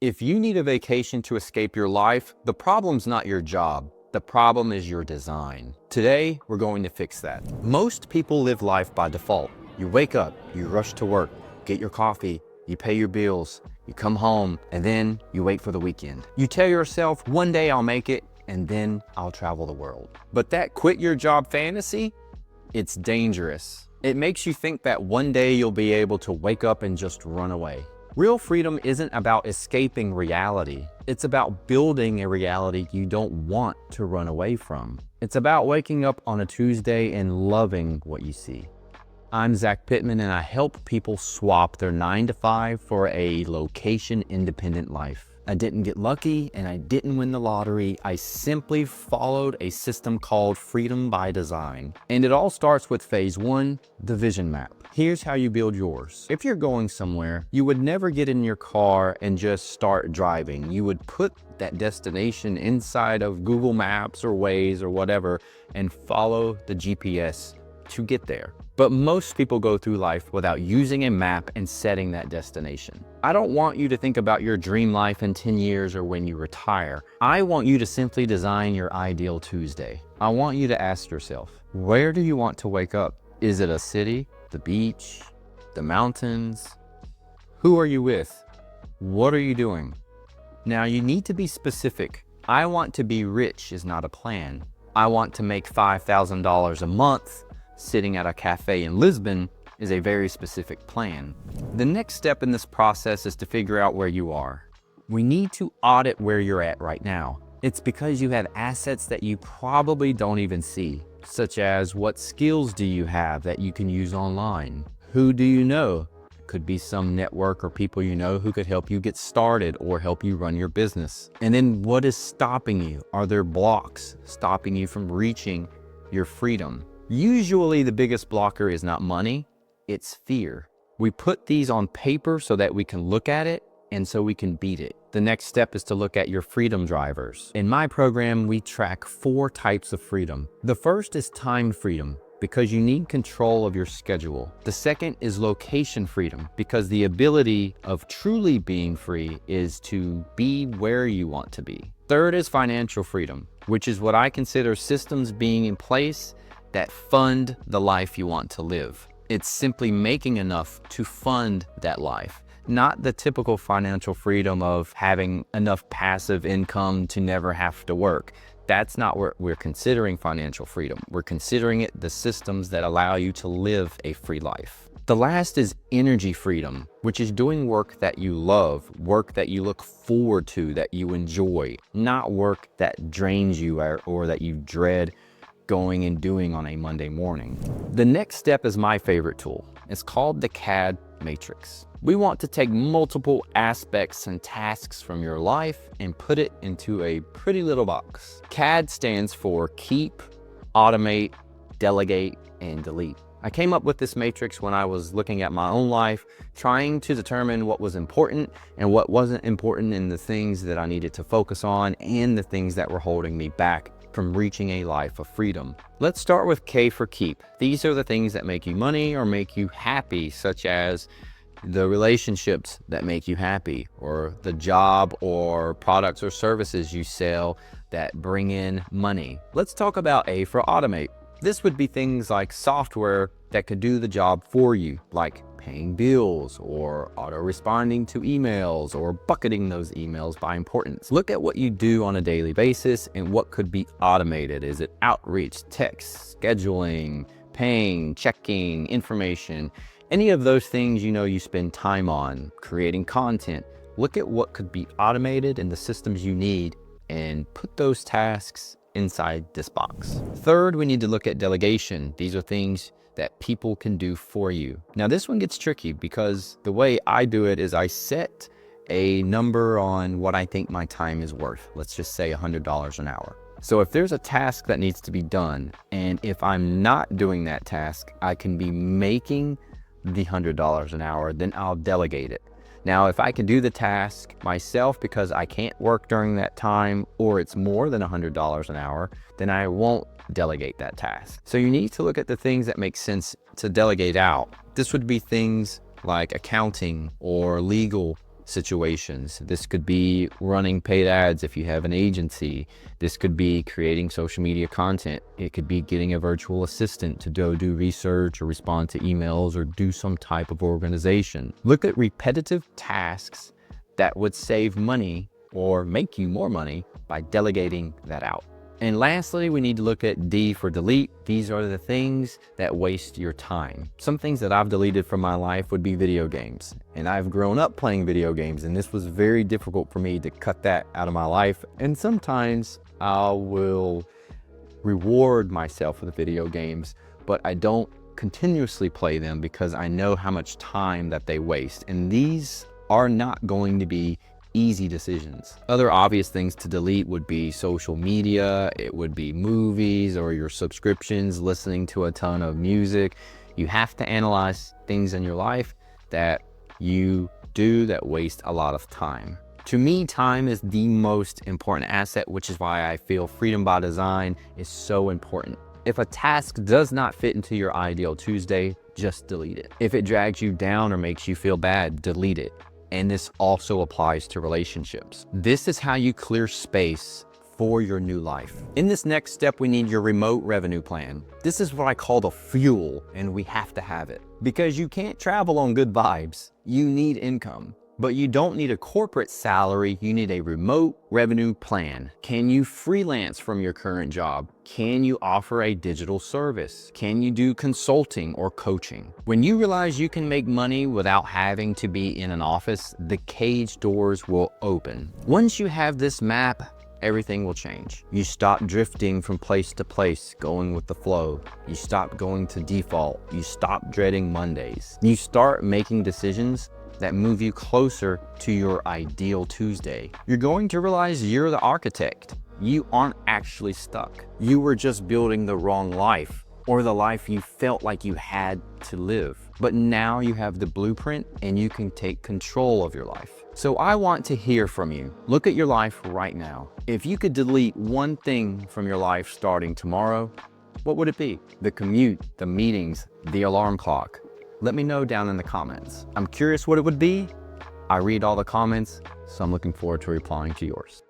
If you need a vacation to escape your life, the problem's not your job. The problem is your design. Today, we're going to fix that. Most people live life by default. You wake up, you rush to work, get your coffee, you pay your bills, you come home, and then you wait for the weekend. You tell yourself, one day I'll make it, and then I'll travel the world. But that quit your job fantasy, it's dangerous. It makes you think that one day you'll be able to wake up and just run away. Real freedom isn't about escaping reality. It's about building a reality you don't want to run away from. It's about waking up on a Tuesday and loving what you see. I'm Zach Pittman, and I help people swap their 9-to-5 for a location-independent life. I didn't get lucky and I didn't win the lottery. I simply followed a system called Freedom by Design. And it all starts with phase 1, the vision map. Here's how you build yours. If you're going somewhere, you would never get in your car and just start driving. You would put that destination inside of Google Maps or Waze or whatever and follow the GPS to get there. But most people go through life without using a map and setting that destination. I don't want you to think about your dream life in 10 years or when you retire. I want you to simply design your ideal Tuesday. I want you to ask yourself, where do you want to wake up? Is it a city, the beach, the mountains? Who are you with? What are you doing? Now you need to be specific. I want to be rich is not a plan. I want to make $5,000 a month. Sitting at a cafe in Lisbon is a very specific plan. The next step in this process is to figure out where you are. We need to audit where you're at right now. It's because you have assets that you probably don't even see, such as what skills do you have that you can use online? Who do you know? Could be some network or people you know who could help you get started or help you run your business. And then what is stopping you? Are there blocks stopping you from reaching your freedom? Usually the biggest blocker is not money, it's fear. We put these on paper so that we can look at it and so we can beat it. The next step is to look at your freedom drivers. In my program, we track 4 types of freedom. The first is time freedom, because you need control of your schedule. The second is location freedom, because the ability of truly being free is to be where you want to be. Third is financial freedom, which is what I consider systems being in place that fund the life you want to live. It's simply making enough to fund that life, not the typical financial freedom of having enough passive income to never have to work. That's not what we're considering financial freedom. We're considering it the systems that allow you to live a free life. The last is energy freedom, which is doing work that you love, work that you look forward to, that you enjoy, not work that drains you or that you dread going and doing on a Monday morning. The next step is my favorite tool. It's called the CAD matrix. We want to take multiple aspects and tasks from your life and put it into a pretty little box. CAD stands for keep, automate, delegate, and delete. I came up with this matrix when I was looking at my own life, trying to determine what was important and what wasn't important in the things that I needed to focus on and the things that were holding me back from reaching a life of freedom. Let's start with K for keep. These are the things that make you money or make you happy, such as the relationships that make you happy, or the job or products or services you sell that bring in money. Let's talk about A for automate. This would be things like software that could do the job for you, like paying bills or auto-responding to emails or bucketing those emails by importance. Look at what you do on a daily basis and what could be automated. Is it outreach, text, scheduling, paying, checking, information? Any of those things you know you spend time on, creating content. Look at what could be automated in the systems you need and put those tasks inside this box. Third, we need to look at delegation. These are things that people can do for you. Now this one gets tricky because the way I do it is I set a number on what I think my time is worth. Let's just say $100 an hour. So if there's a task that needs to be done, and if I'm not doing that task, I can be making the $100 an hour, then I'll delegate it. Now, if I can do the task myself because I can't work during that time, or it's more than $100 an hour, then I won't delegate that task. So you need to look at the things that make sense to delegate out. This would be things like accounting or legal situations. This could be running paid ads if you have an agency. This could be creating social media content. It could be getting a virtual assistant to do research or respond to emails or do some type of organization. Look at repetitive tasks that would save money or make you more money by delegating that out. And lastly, we need to look at D for delete. These are the things that waste your time. Some things that I've deleted from my life would be video games. And I've grown up playing video games, and this was very difficult for me to cut that out of my life. And sometimes I will reward myself with video games, but I don't continuously play them because I know how much time that they waste. And these are not going to be easy decisions. Other obvious things to delete would be social media, it would be movies or your subscriptions, listening to a ton of music. You have to analyze things in your life that you do that waste a lot of time. To me, time is the most important asset, which is why I feel freedom by design is so important. If a task does not fit into your ideal Tuesday, just delete it. If it drags you down or makes you feel bad, delete it. And this also applies to relationships. This is how you clear space for your new life. In this next step, we need your remote revenue plan. This is what I call the fuel, and we have to have it. Because you can't travel on good vibes. You need income. But you don't need a corporate salary, you need a remote revenue plan. Can you freelance from your current job? Can you offer a digital service? Can you do consulting or coaching? When you realize you can make money without having to be in an office, the cage doors will open. Once you have this map, everything will change. You stop drifting from place to place, going with the flow. You stop going to default. You stop dreading Mondays. You start making decisions that move you closer to your ideal Tuesday. You're going to realize you're the architect. You aren't actually stuck. You were just building the wrong life, or the life you felt like you had to live. But now you have the blueprint and you can take control of your life. So I want to hear from you. Look at your life right now. If you could delete one thing from your life starting tomorrow, what would it be? The commute, the meetings, the alarm clock. Let me know down in the comments. I'm curious what it would be. I read all the comments, so I'm looking forward to replying to yours.